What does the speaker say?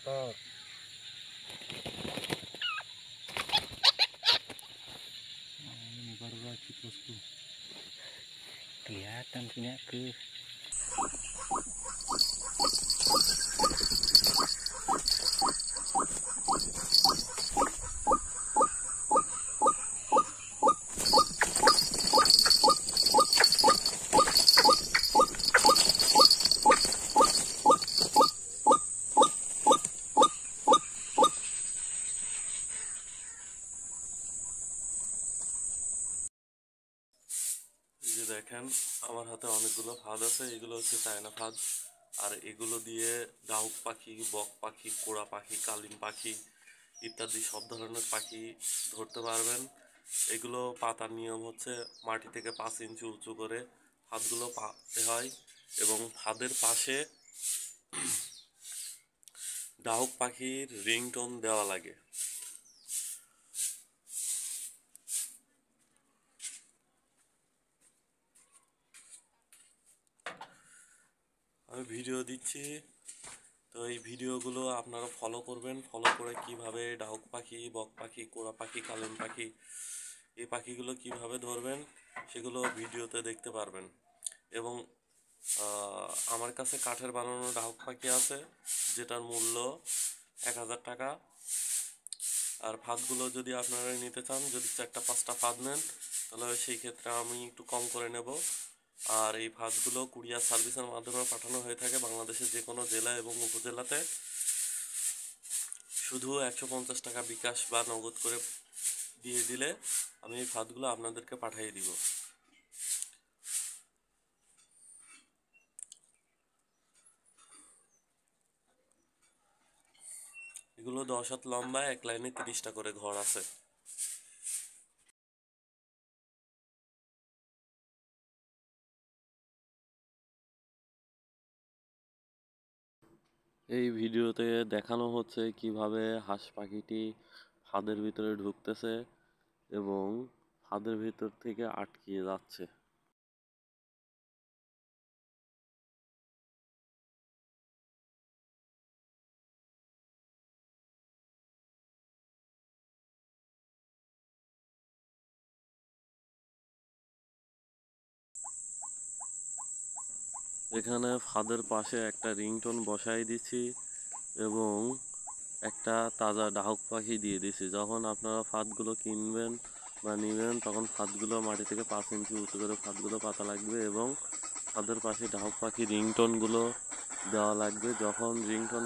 তোর ini baru lagi bosku. Kelihatan punya ke. দেখেন আমার হাতে অনেকগুলো ফাঁদ আছে, এগুলো হচ্ছে চায়না ফাঁদ। আর এগুলো দিয়ে ডাহুক পাখি, বক পাখি, কোড়া পাখি, কালিম পাখি ইত্যাদি সব ধরনের পাখি ধরতে পারবেন। এগুলো পাতার নিয়ম হচ্ছে মাটি থেকে 5 ইঞ্চি উঁচু করে ফাঁদগুলো পাততে হয় এবং ফাঁদের পাশে ডাহুক পাখির রিংটোন দেওয়া লাগে। আমি ভিডিও দিচ্ছি, তো এই ভিডিওগুলো আপনারা ফলো করবেন। ফলো করে কিভাবে ডাহুক পাখি, বক পাখি, কোড়া পাখি, কালিম পাখি এই পাখিগুলো কিভাবে ধরবেন সেগুলো ভিডিওতে দেখতে পারবেন। এবং আমার কাছে কাঠের বানানো ডাহুক পাখি আছে, যেটার মূল্য 1000 টাকা। আর ফাঁদগুলো যদি আপনারা নিতে চান, যদি 4-5টা ফাঁদ নেন, তাহলে সেই ক্ষেত্রে আমি একটু কম করে নেব। আর এই ফাঁদগুলো কুরিয়ার সার্ভিসের মাধ্যমে পাঠানো হয়ে থাকে বাংলাদেশের যে কোনো জেলা এবং উপজেলাতে। শুধু 150 টাকা বিকাশ বা নগদ করে দিয়ে দিলে আমি এই ফাঁদগুলো আপনাদেরকে পাঠিয়ে দিব। এগুলো 10 হাত লম্বা, এক লাইনে 30টা করে ঘর আছে। এই ভিডিওতে দেখানো হচ্ছে কিভাবে হাঁস পাখিটি ফাঁদের ভিতরে ঢুকতেছে এবং ফাঁদের ভিতর থেকে আটকে যাচ্ছে। এখানে ফাঁদের পাশে একটা রিংটোন বসাই দিছি এবং একটা তাজা ডাহুক পাখি দিয়ে দিছি। যখন আপনারা ফাঁদগুলো কিনবেন বা নেবেন, তখন ফাঁদগুলো মাটি থেকে 5 ইঞ্চি উঁচু করে ফাঁদগুলো পাতা লাগবে এবং ফাঁদের পাশে ডাহুক পাখি রিংটোনগুলো দেওয়া লাগবে। যখন রিংটোন